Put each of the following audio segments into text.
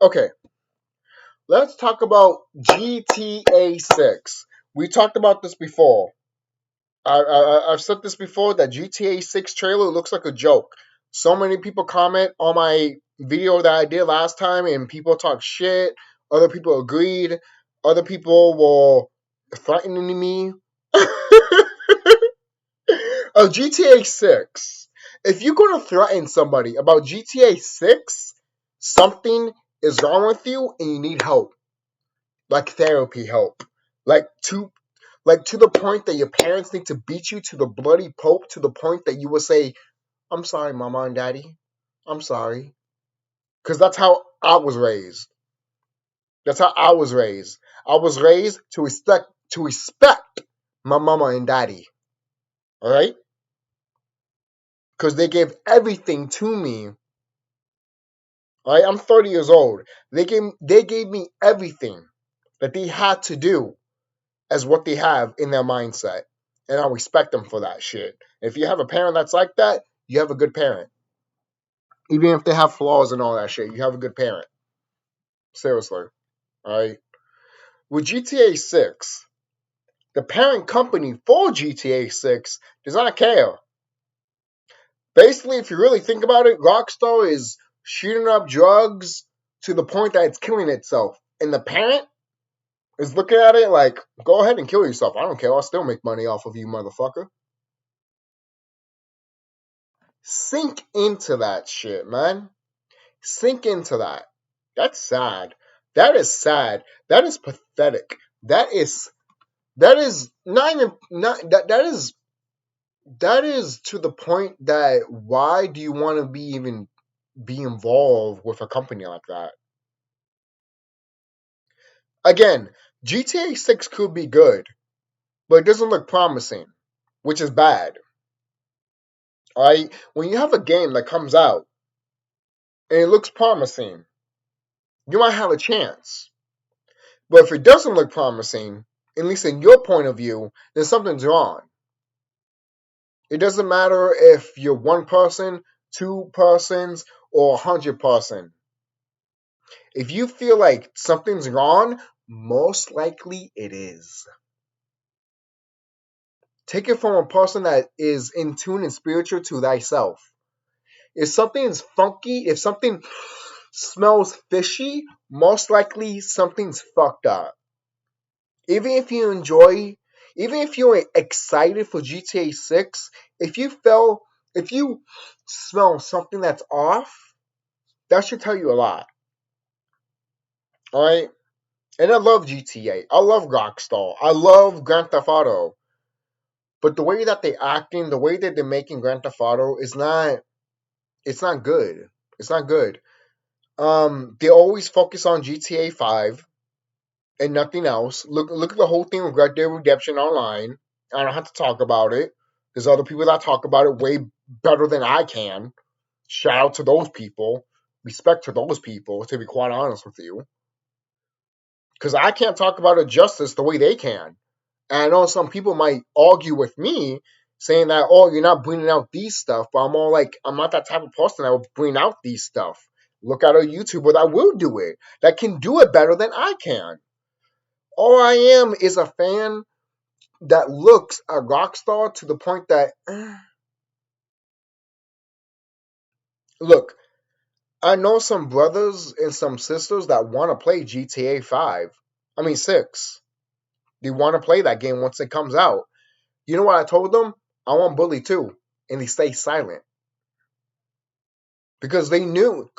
Okay, let's talk about GTA 6. We talked about this before. I've said this before, that GTA 6 trailer looks like a joke. So many people comment on my video that I did last time, and people talk shit. Other people agreed. Other people were threatening me. GTA 6. If you're going to threaten somebody about GTA 6, something is wrong with you and you need help. Like therapy help. Like to the point that your parents need to beat you to the bloody pulp, to the point that you will say, I'm sorry, mama and daddy. I'm sorry. Because that's how I was raised. That's how I was raised. I was raised to respect my mama and daddy. Alright? Because they gave everything to me. Alright, I'm 30 years old. They gave me everything that they had to do as what they have in their mindset. And I respect them for that shit. If you have a parent that's like that, you have a good parent. Even if they have flaws and all that shit, you have a good parent. Seriously. Alright? With GTA 6, the parent company for GTA 6 does not care. Basically, if you really think about it, Rockstar is shooting up drugs to the point that it's killing itself. And the parent is looking at it like, go ahead and kill yourself. I don't care. I'll still make money off of you, motherfucker. Sink into that shit, man. Sink into that. That's sad. That is sad. That is pathetic. That is not even not that is to the point that why do you want to be involved with a company like that? Again, GTA 6 could be good, but it doesn't look promising, which is bad. Alright? When you have a game that comes out and it looks promising, you might have a chance. But if it doesn't look promising, at least in your point of view, then something's wrong. It doesn't matter if you're one person, two persons, or 100%. If you feel like something's wrong, most likely it is. Take it from a person that is in tune and spiritual to thyself. If something is funky, if something smells fishy, most likely something's fucked up. Even if you're excited for GTA 6, if you smell something that's off, that should tell you a lot. Alright? And I love GTA. I love Rockstar. I love Grand Theft Auto. But the way that they're acting, the way that they're making Grand Theft Auto is not good. It's not good. They always focus on GTA 5 and nothing else. Look at the whole thing with Red Dead Redemption Online. I don't have to talk about it. There's other people that talk about it way better than I can. Shout out to those people. Respect to those people, to be quite honest with you. Because I can't talk about it justice the way they can. And I know some people might argue with me, saying that, oh, you're not bringing out these stuff. But I'm all like, I'm not that type of person that will bring out these stuff. Look at a YouTuber that will do it, that can do it better than I can. All I am is a fan that looks at Rockstar to the point that, look, I know some brothers and some sisters that want to play GTA 6. They want to play that game once it comes out. You know what I told them? I want Bully 2. And they stay silent. Because they know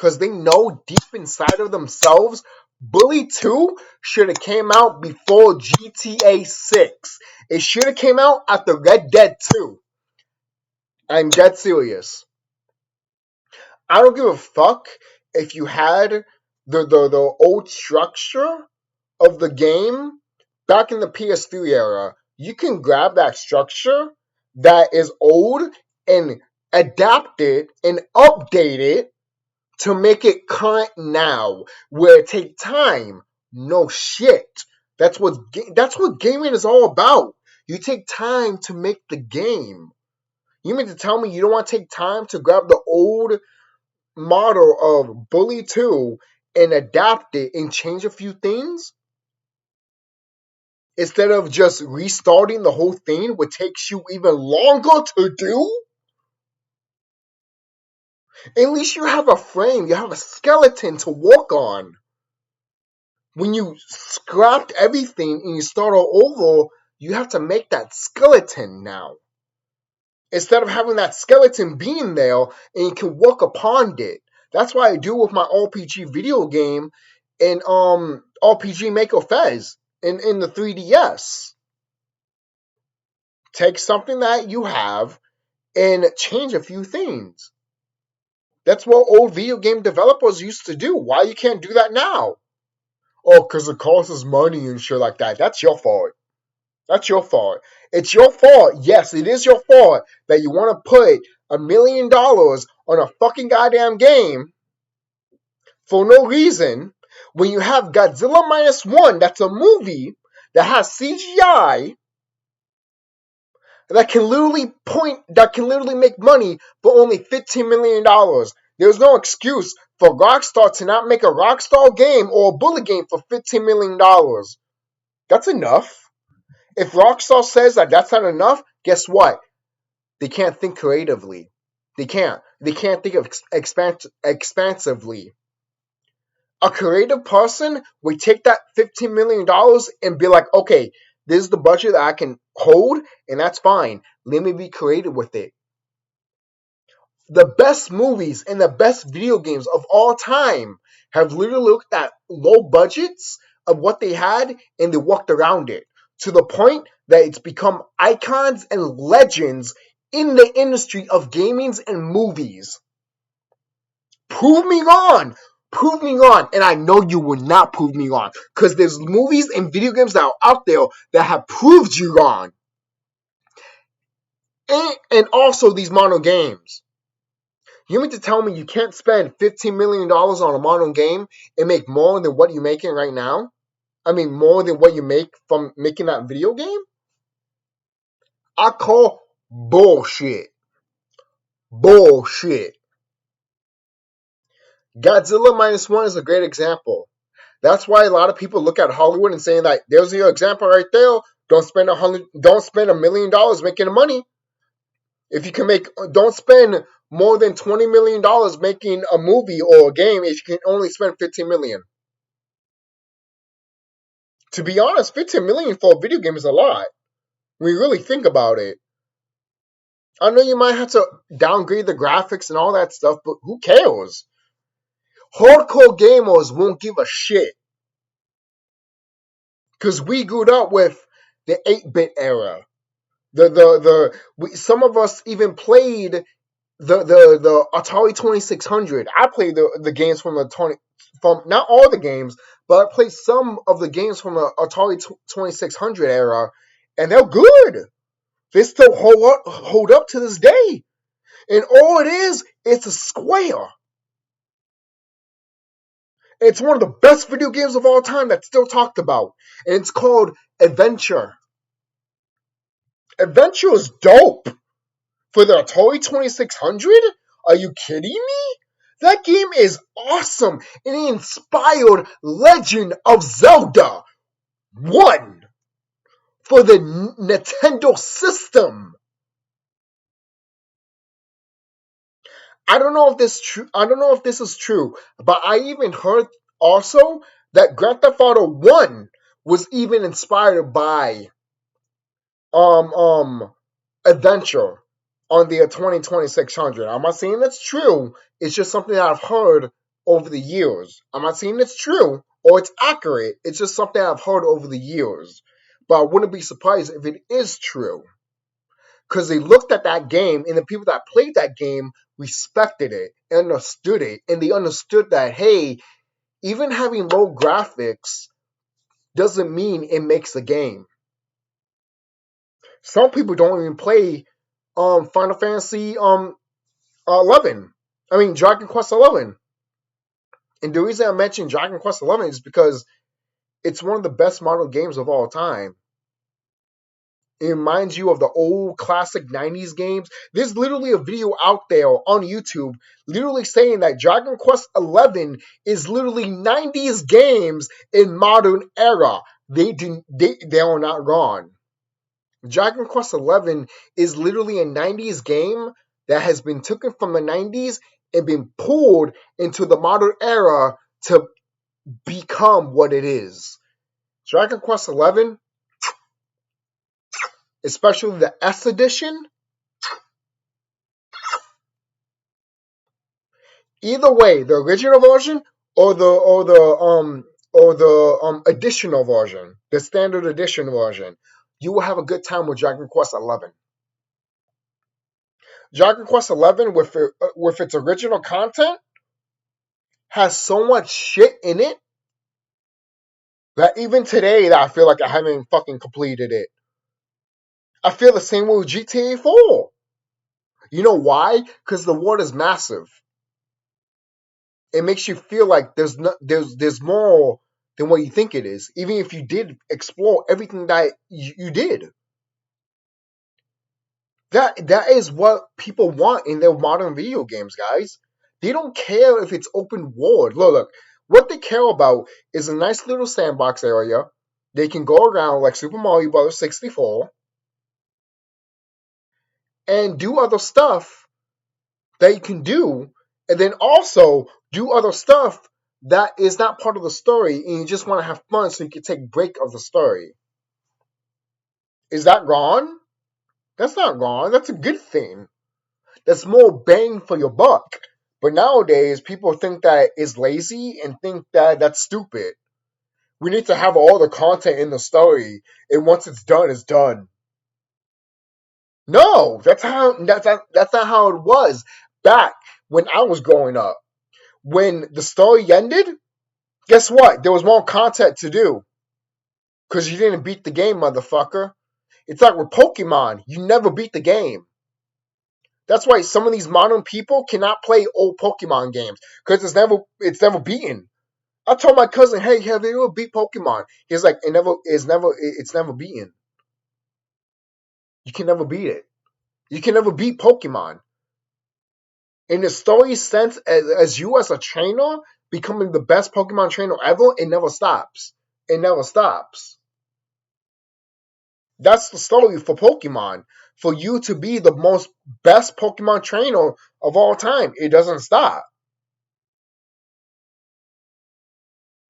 deep inside of themselves, Bully 2 should have came out before GTA 6. It should have came out after Red Dead 2. I'm dead serious. I don't give a fuck if you had the old structure of the game back in the PS3 era. You can grab that structure that is old and adapt it and update it to make it current now, where it take time. No shit. That's what gaming is all about. You take time to make the game. You mean to tell me you don't want to take time to grab the old model of Bully 2 and adapt it and change a few things instead of just restarting the whole thing, which takes you even longer to do. At least you have a frame, you have a skeleton to work on. When you scrapped everything and you start all over, you have to make that skeleton now. Instead of having that skeleton being there and you can work upon it. That's what I do with my RPG video game in RPG Maker Fez in the 3DS. Take something that you have and change a few things. That's what old video game developers used to do. Why you can't do that now? Oh, because it costs us money and shit like that. That's your fault. That's your fault. It's your fault. Yes, it is your fault that you want to put $1 million on a fucking goddamn game for no reason when you have Godzilla Minus One, that's a movie that has CGI that can literally make money for only $15 million. There's no excuse for Rockstar to not make a Rockstar game or a bullet game for $15 million. That's enough. If Rockstar says that that's not enough, guess what? They can't think creatively. They can't. They can't think of expansively. A creative person would take that $15 million and be like, okay, this is the budget that I can hold, and that's fine. Let me be creative with it. The best movies and the best video games of all time have literally looked at low budgets of what they had and they walked around it to the point that it's become icons and legends in the industry of gaming and movies. Prove me wrong. Prove me wrong. And I know you will not prove me wrong. Because there's movies and video games that are out there that have proved you wrong. And also these mono games. You mean to tell me you can't spend $15 million on a mono game and make more than what you're making right now? I mean, more than what you make from making that video game? I call bullshit. Bullshit. Godzilla Minus One is a great example. That's why a lot of people look at Hollywood and saying that there's your example right there. Don't spend $1 million making money. If you can don't spend more than $20 million making a movie or a game if you can only spend $15 million. To be honest, $15 million for a video game is a lot. When you really think about it. I know you might have to downgrade the graphics and all that stuff, but who cares? Hardcore gamers won't give a shit. Because we grew up with the 8-bit era. Some of us even played the Atari 2600. I played the games from not all the games, but I played some of the games from the Atari 2600 era, and they're good. They still hold up to this day. And all it is, it's a square. It's one of the best video games of all time that's still talked about. And it's called Adventure. Adventure is dope. For the Atari 2600? Are you kidding me? That game is awesome. And it inspired Legend of Zelda 1 for the Nintendo system. I don't know if this is true, but I even heard also that Grand Theft Auto 1 was even inspired by Adventure on the Atari 2600. I'm not saying that's true. It's just something that I've heard over the years. I'm not saying it's true or it's accurate. It's just something I've heard over the years. But I wouldn't be surprised if it is true. Because they looked at that game and the people that played that game respected it, understood it, and they understood that, hey, even having low graphics doesn't mean it makes a game. Some people don't even play Final Fantasy 11. I mean Dragon Quest 11. And the reason I mentioned Dragon Quest 11 is because it's one of the best model games of all time. It reminds you of the old classic 90s games. There's literally a video out there on YouTube literally saying that Dragon Quest XI is literally 90s games in modern era. They are not gone. Dragon Quest XI is literally a 90s game that has been taken from the 90s and been pulled into the modern era to become what it is. Dragon Quest XI, especially the S edition, either way, the original version or the additional version, the standard edition version, you will have a good time with Dragon Quest XI. Dragon Quest XI with its original content has so much shit in it that even today that I feel like I haven't fucking completed it. I feel the same way with GTA 4. You know why? Because the world is massive. It makes you feel like there's more than what you think it is, even if you did explore everything that you did. That is what people want in their modern video games, guys. They don't care if it's open world. Look. What they care about is a nice little sandbox area. They can go around like Super Mario Bros. 64 and do other stuff that you can do, and then also do other stuff that is not part of the story, and you just want to have fun so you can take a break of the story. Is that gone? That's not gone. That's a good thing. That's more bang for your buck. But nowadays, people think that is lazy and think that that's stupid. We need to have all the content in the story, and once it's done, it's done. No, that's not how it was back when I was growing up. When the story ended, guess what? There was more content to do. Because you didn't beat the game, motherfucker. It's like with Pokemon. You never beat the game. That's why some of these modern people cannot play old Pokemon games. Because it's never beaten. I told my cousin, hey, have you ever beat Pokemon? He's like, it's never beaten. You can never beat it. You can never beat Pokemon. In the story sense, as you as a trainer becoming the best Pokemon trainer ever, it never stops. It never stops. That's the story for Pokemon. For you to be the most best Pokemon trainer of all time, it doesn't stop.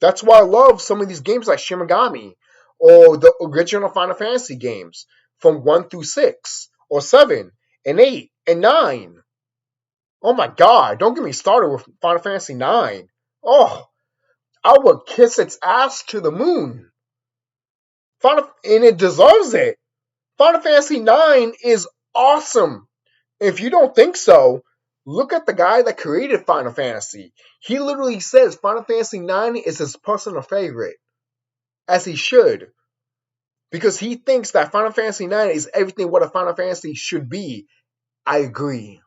That's why I love some of these games like Shin Megami or the original Final Fantasy games from 1 through 6 or 7 and 8 and 9. Oh my god, don't get me started with Final Fantasy 9. Oh, I would kiss its ass to the moon. And it deserves it. Final Fantasy 9 is awesome. If you don't think so, look at the guy that created Final Fantasy. He literally says Final Fantasy 9 is his personal favorite. As he should. Because he thinks that Final Fantasy 9 is everything what a Final Fantasy should be. I agree.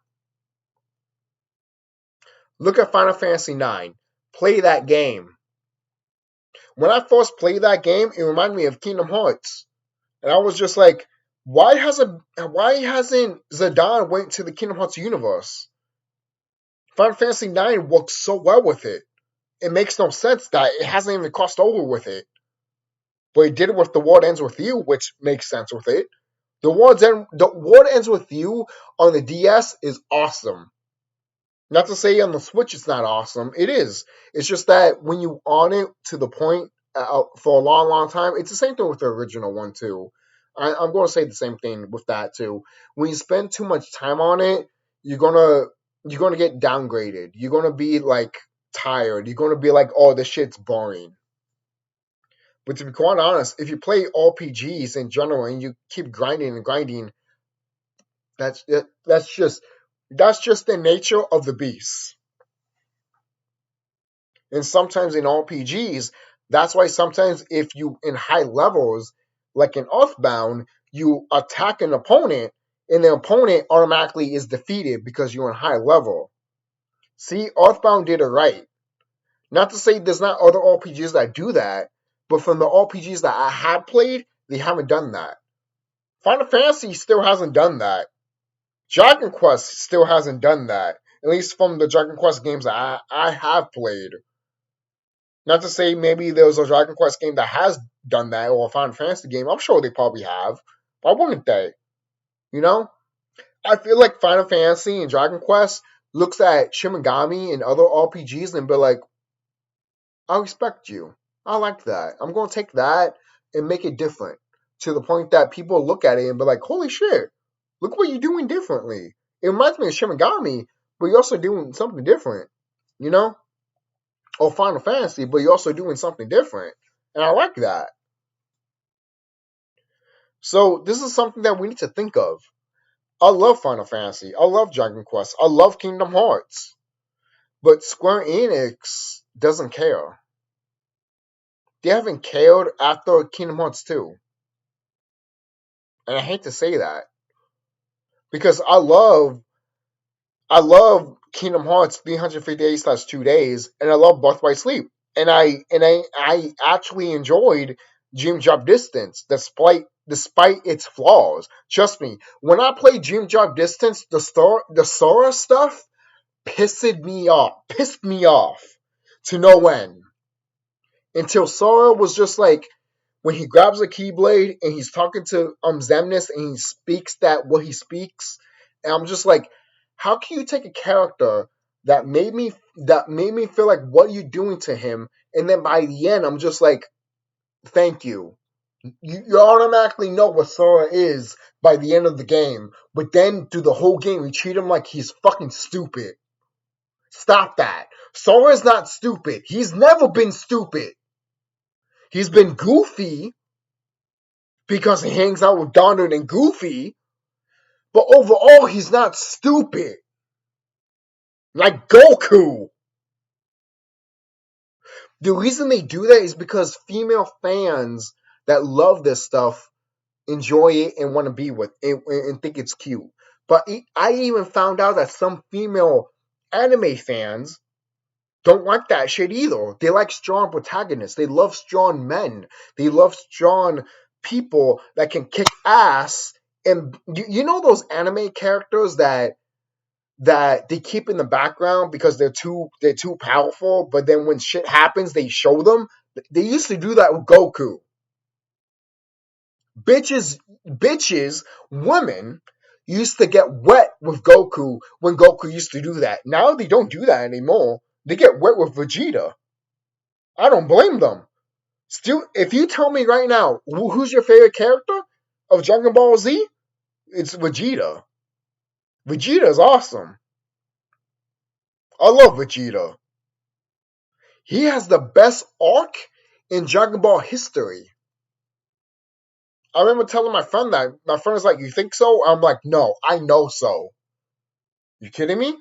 Look at Final Fantasy 9. Play that game. When I first played that game, it reminded me of Kingdom Hearts. And I was just like, why hasn't Zidane went to the Kingdom Hearts universe? Final Fantasy 9 works so well with it. It makes no sense that it hasn't even crossed over with it. But it did it with The World Ends With You, which makes sense with it. The World Ends With You on the DS is awesome. Not to say on the Switch it's not awesome. It is. It's just that when you on it to the point for a long, long time, it's the same thing with the original one too. I'm going to say the same thing with that too. When you spend too much time on it, you're gonna get downgraded. You're gonna be like tired. You're gonna be like, oh, this shit's boring. But to be quite honest, if you play RPGs in general and you keep grinding and grinding, that's just the nature of the beast. And sometimes in RPGs, that's why sometimes if you in high levels, like in Earthbound, you attack an opponent and the opponent automatically is defeated because you're in high level. See, Earthbound did it right. Not to say there's not other RPGs that do that, but from the RPGs that I had played, they haven't done that. Final Fantasy still hasn't done that. Dragon Quest still hasn't done that. At least from the Dragon Quest games that I have played. Not to say maybe there's a Dragon Quest game that has done that, or a Final Fantasy game. I'm sure they probably have. Why wouldn't they? You know? I feel like Final Fantasy and Dragon Quest looks at Shin Megami and other RPGs and be like, I respect you. I like that. I'm going to take that and make it different. To the point that people look at it and be like, holy shit, look what you're doing differently. It reminds me of Shin Megami, but you're also doing something different. You know? Or Final Fantasy, but you're also doing something different. And I like that. So this is something that we need to think of. I love Final Fantasy. I love Dragon Quest. I love Kingdom Hearts. But Square Enix doesn't care. They haven't cared after Kingdom Hearts 2. And I hate to say that. Because I love Kingdom Hearts 358/2 days, and I love Birth by Sleep. And I actually enjoyed Dream Drop Distance despite its flaws. Trust me, when I played Dream Drop Distance, the Sora stuff pissed me off to no end. Until Sora was just like, when he grabs a Keyblade and he's talking to Xemnas and he speaks what he speaks, and I'm just like, how can you take a character that made me feel like what are you doing to him, and then by the end I'm just like, thank you. You automatically know what Sora is by the end of the game, but then through the whole game you treat him like he's fucking stupid. Stop that. Sora is not stupid. He's never been stupid. He's been goofy because he hangs out with Donald and Goofy, but overall, he's not stupid. Like Goku. The reason they do that is because female fans that love this stuff enjoy it and want to be with it and think it's cute. But I even found out that some female anime fans don't like that shit either. They like strong protagonists. They love strong men. They love strong people that can kick ass. And you know those anime characters that they keep in the background because they're too powerful, but then when shit happens, they show them. They used to do that with Goku. Bitches, women used to get wet with Goku when Goku used to do that. Now they don't do that anymore. They get wet with Vegeta. I don't blame them. Still, if you tell me right now, who's your favorite character of Dragon Ball Z? It's Vegeta. Vegeta is awesome. I love Vegeta. He has the best arc in Dragon Ball history. I remember telling my friend that. My friend was like, you think so? I'm like, no, I know so. You kidding me?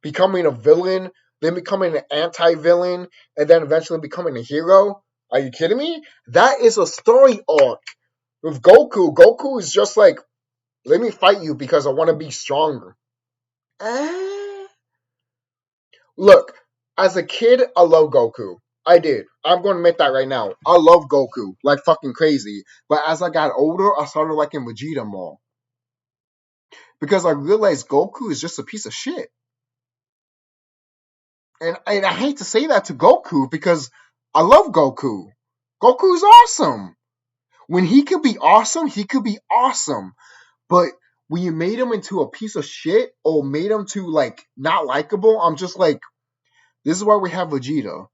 Becoming a villain, then becoming an anti-villain, and then eventually becoming a hero? Are you kidding me? That is a story arc. With Goku, Goku is just like, let me fight you because I want to be stronger. Look, as a kid, I love Goku. I did. I'm going to admit that right now. I love Goku like fucking crazy. But as I got older, I started liking Vegeta more. Because I realized Goku is just a piece of shit. And I hate to say that to Goku because I love Goku. Goku's awesome. When he could be awesome, he could be awesome. But when you made him into a piece of shit or made him to like not likable, I'm just like, this is why we have Vegeta.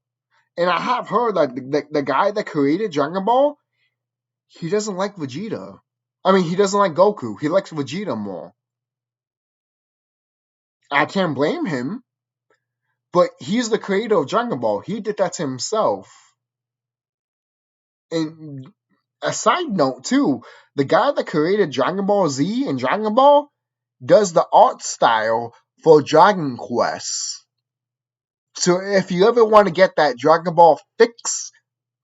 And I have heard that the guy that created Dragon Ball, he doesn't like Vegeta. I mean, he doesn't like Goku. He likes Vegeta more. I can't blame him. But he's the creator of Dragon Ball. He did that to himself. And a side note, too, the guy that created Dragon Ball Z and Dragon Ball does the art style for Dragon Quest. So if you ever want to get that Dragon Ball fix,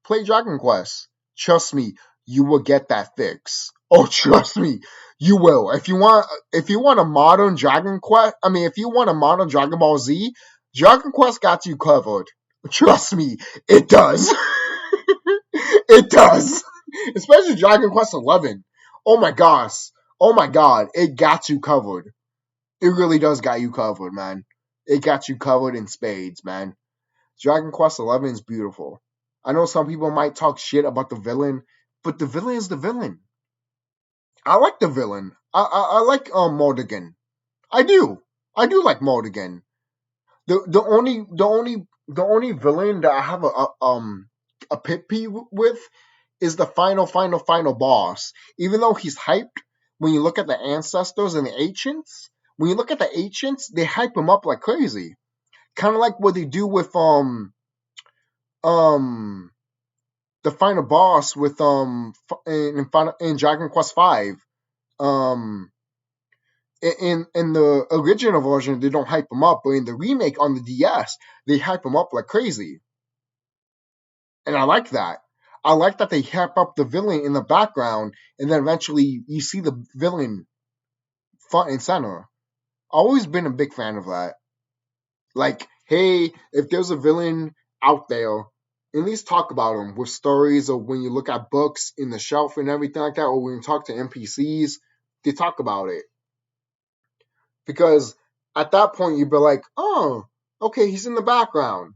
play Dragon Quest. Trust me, you will get that fix. Oh, trust me, you will. If you want a modern Dragon Quest, if you want a modern Dragon Ball Z, Dragon Quest got you covered. Trust me, it does. It does. Especially Dragon Quest 11. Oh my gosh. Oh my god. It got you covered. It really does got you covered, man. It got you covered in spades, man. Dragon Quest XI is beautiful. I know some people might talk shit about the villain, but the villain is the villain. I like the villain. I like Mordigan. I do. I do like Mordigan. The only villain that I have a pit peeve with is the final boss. Even though he's hyped, when you look at the ancestors and the ancients, they hype him up like crazy. Kind of like what they do with um the final boss with in Dragon Quest V. Um in the original version they don't hype him up, but in the remake on the DS they hype him up like crazy. And I like that. I like that they hype up the villain in the background and then eventually you see the villain front and center. Always been a big fan of that. Like, hey, if there's a villain out there, at least talk about him with stories, or when you look at books in the shelf and everything like that, or when you talk to NPCs, they talk about it. Because at that point you'd be like, oh, okay, he's in the background.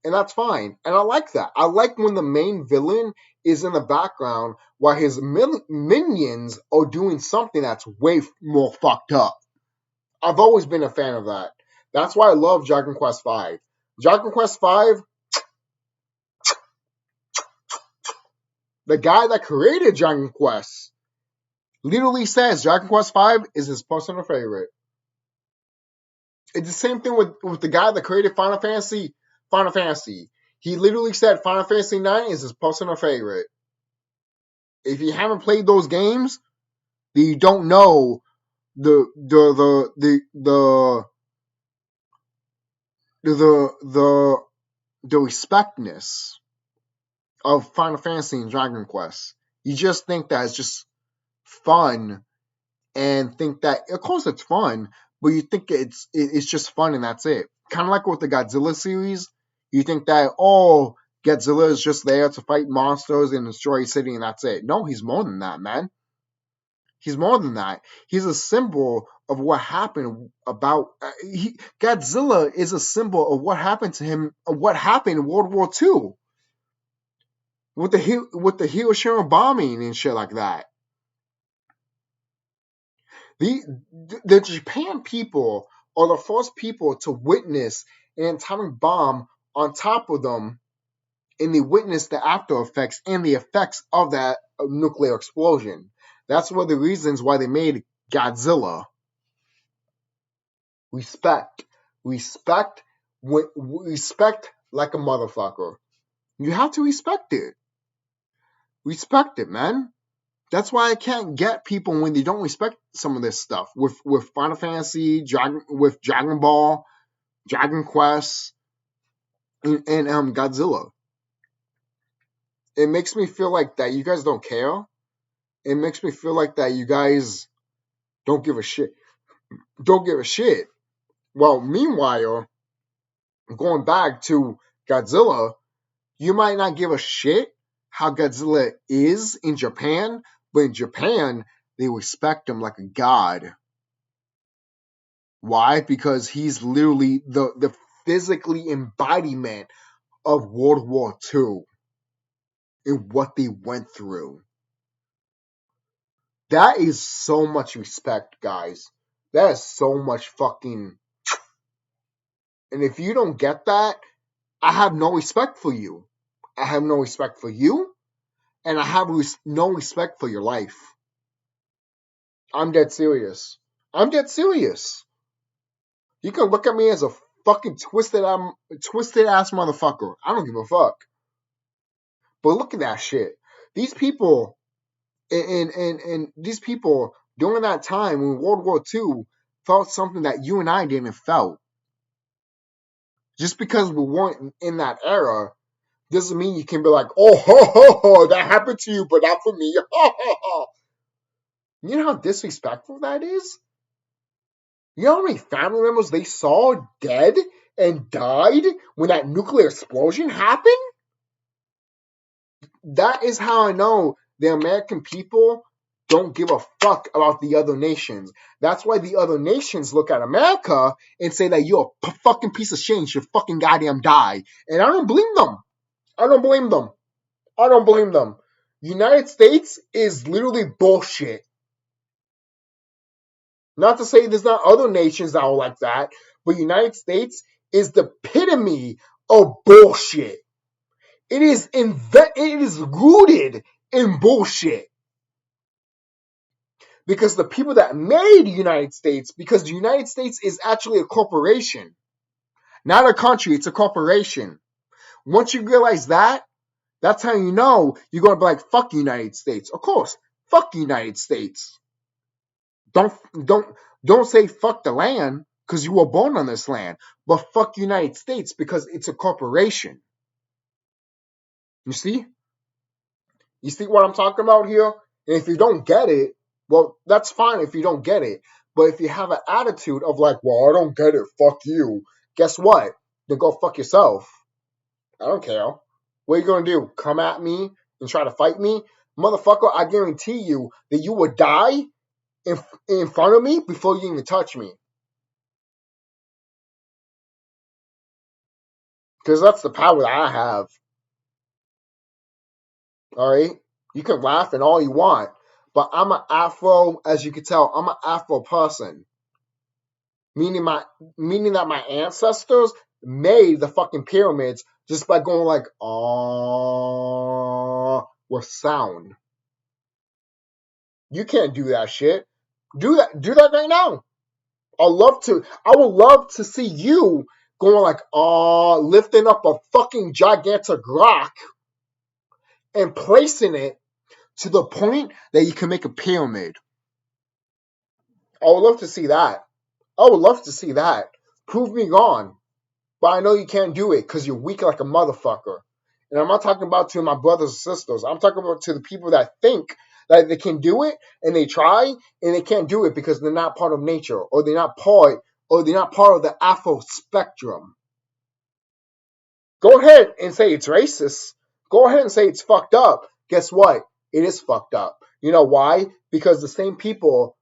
And that's fine. And I like that. I like when the main villain is in the background while his minions are doing something that's way more fucked up. I've always been a fan of that. That's why I love Dragon Quest V. Dragon Quest V, the guy that created Dragon Quest, literally says Dragon Quest V is his personal favorite. It's the same thing with the guy that created Final Fantasy. He literally said Final Fantasy IX is his personal favorite. If you haven't played those games, then you don't know the respectness of Final Fantasy and Dragon Quest. You just think that it's just fun and think that, of course it's fun, but you think it's just fun and that's it. Kind of like with the Godzilla series, you think that, oh, Godzilla is just there to fight monsters and destroy a city and that's it. No, he's more than that, man. He's more than that. He's a symbol of what happened Godzilla is a symbol of what happened to him, of what happened in World War II with the Hiroshima bombing and shit like that. The Japan people are the first people to witness an atomic bomb on top of them, and they witness the after effects and the effects of that nuclear explosion. That's one of the reasons why they made Godzilla. Respect like a motherfucker. You have to respect it. Respect it, man. That's why I can't get people when they don't respect some of this stuff with Final Fantasy, with Dragon Ball, Dragon Quest, and Godzilla. It makes me feel like that you guys don't care. It makes me feel like that you guys don't give a shit. Don't give a shit. Well, meanwhile, going back to Godzilla, you might not give a shit how Godzilla is in Japan, but in Japan, they respect him like a god. Why? Because he's literally the physically embodiment of World War II and what they went through. That is so much respect, guys. That is so much fucking... And if you don't get that, I have no respect for you. I have no respect for you, and I have no respect for your life. I'm dead serious. I'm dead serious. You can look at me as a fucking twisted ass motherfucker. I don't give a fuck. But look at that shit. These people, and these people during that time when World War II felt something that you and I didn't felt. Just because we weren't in that era doesn't mean you can be like, oh, ho, ho, ho, that happened to you, but not for me. Ho, ho, ho. You know how disrespectful that is? You know how many family members they saw dead and died when that nuclear explosion happened? That is how I know the American people don't give a fuck about the other nations. That's why the other nations look at America and say that you're a fucking piece of shit. You should fucking goddamn die. And I don't blame them. I don't blame them. I don't blame them. United States is literally bullshit. Not to say there's not other nations that are like that, but United States is the epitome of bullshit. It is rooted in bullshit. Because the people that made the United States, because the United States is actually a corporation, not a country, it's a corporation. Once you realize that, that's how you know you're going to be like, fuck the United States. Of course, fuck the United States. Don't say fuck the land because you were born on this land, but fuck the United States because it's a corporation. You see? You see what I'm talking about here? And if you don't get it, well, that's fine if you don't get it. But if you have an attitude of like, well, I don't get it, fuck you, guess what? Then go fuck yourself. I don't care. What are you going to do? Come at me and try to fight me? Motherfucker, I guarantee you that you would die in front of me before you even touch me. Because that's the power that I have. Alright? You can laugh and all you want. But I'm an Afro, as you can tell, I'm an Afro person. Meaning that my ancestors made the fucking pyramids just by going like, with sound. You can't do that shit. Do that right now. I would love to see you going like, lifting up a fucking gigantic rock and placing it to the point that you can make a pyramid. I would love to see that. I would love to see that. Prove me wrong. But I know you can't do it because you're weak like a motherfucker. And I'm not talking about to my brothers and sisters. I'm talking about to the people that think that they can do it and they try and they can't do it because they're not part of nature or they're not part of the Afro spectrum. Go ahead and say it's racist. Go ahead and say it's fucked up. Guess what? It is fucked up. You know why? Because the same people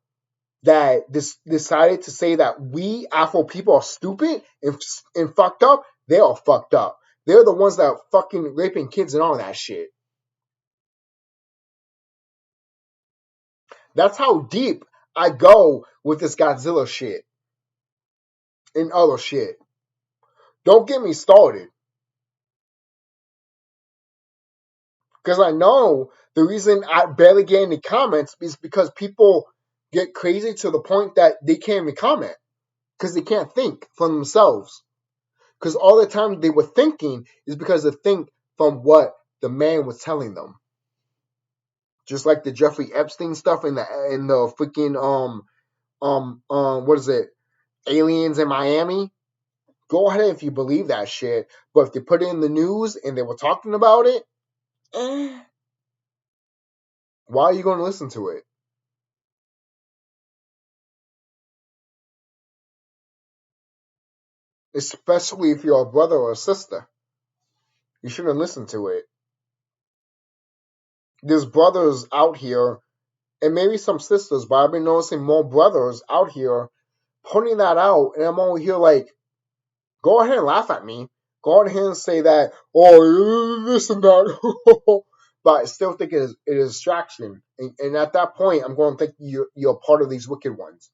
that decided to say that we Afro people are stupid and fucked up, they are fucked up. They're the ones that are fucking raping kids and all that shit. That's how deep I go with this Godzilla shit and other shit. Don't get me started. Because I know the reason I barely get any comments is because people get crazy to the point that they can't even comment. Because they can't think for themselves. Because all the time they were thinking is because they think from what the man was telling them. Just like the Jeffrey Epstein stuff in the freaking what is it? Aliens in Miami. Go ahead if you believe that shit. But if they put it in the news and they were talking about it, why are you going to listen to it? Especially if you're a brother or a sister. You shouldn't listen to it. There's brothers out here, and maybe some sisters, but I've been noticing more brothers out here pointing that out, and I'm over here like, go ahead and laugh at me. Go ahead and say that, this and that. But I still think it is a distraction. And at that point, I'm going to think you're part of these wicked ones.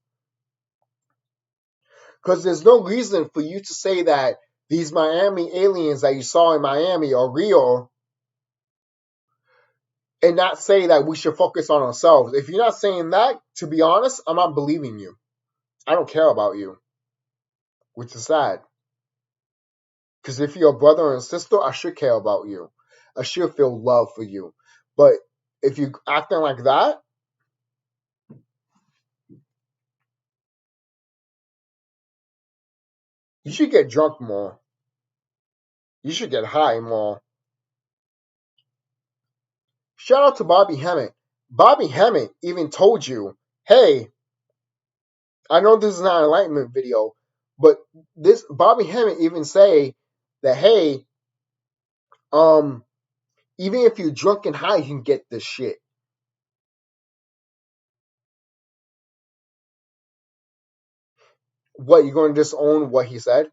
Because there's no reason for you to say that these Miami aliens that you saw in Miami are real and not say that we should focus on ourselves. If you're not saying that, to be honest, I'm not believing you. I don't care about you, which is sad. Because if you're a brother and sister, I should care about you. I should feel love for you. But if you acting like that, you should get drunk more. You should get high more. Shout out to Bobby Hemmett. Bobby Hemmett even told you, hey, I know this is not an enlightenment video, but this Bobby Hemmett even say that, hey, even if you're drunk and high, you can get this shit. What, you going to disown what he said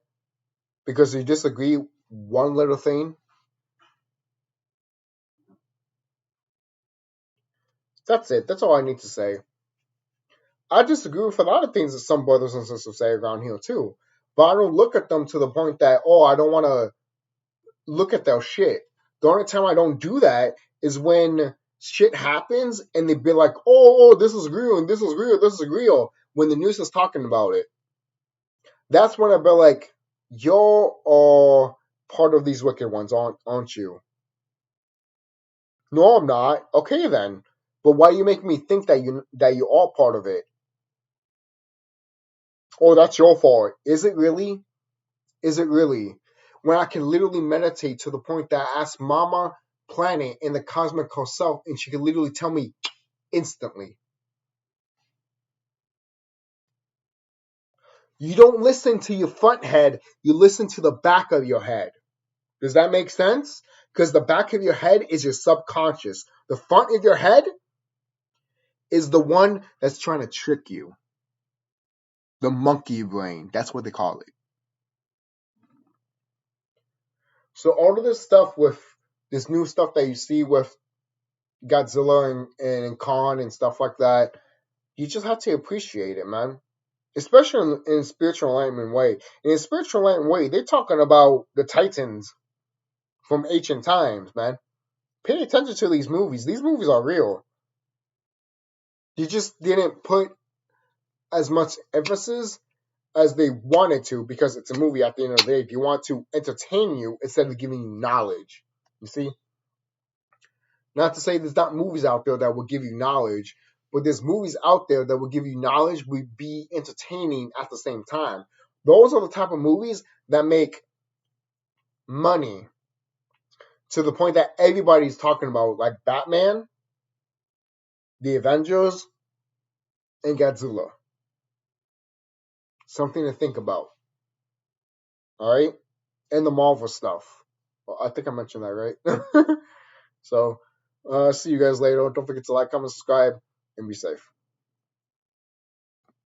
because you disagree one little thing? That's it. That's all I need to say. I disagree with a lot of things that some brothers and sisters say around here too, but I don't look at them to the point that, oh, I don't want to look at their shit. The only time I don't do that is when shit happens and they be like, oh, this is real and this is real, this is real, when the news is talking about it. That's when I be like, you're all part of these wicked ones, aren't you? No, I'm not. Okay then. But why you make me think that you are part of it? Oh, that's your fault. Is it really? Is it really? When I can literally meditate to the point that I ask Mama Planet and the cosmic herself, and she can literally tell me instantly. You don't listen to your front head, you listen to the back of your head. Does that make sense? Because the back of your head is your subconscious. The front of your head is the one that's trying to trick you. The monkey brain. That's what they call it. So all of this stuff with this new stuff that you see with Godzilla and Khan and stuff like that, you just have to appreciate it, man. Especially in spiritual enlightenment way. In a spiritual enlightenment way, they're talking about the Titans from ancient times, man. Pay attention to these movies. These movies are real. You just didn't put as much emphasis as they wanted to because it's a movie at the end of the day. If you want to entertain you instead of giving you knowledge. You see? Not to say there's not movies out there that will give you knowledge, but there's movies out there that will give you knowledge, will be entertaining at the same time. Those are the type of movies that make money to the point that everybody's talking about, like Batman, the Avengers, and Godzilla. Something to think about. All right? And the Marvel stuff. Well, I think I mentioned that, right? So, see you guys later. Don't forget to like, comment, subscribe, and be safe.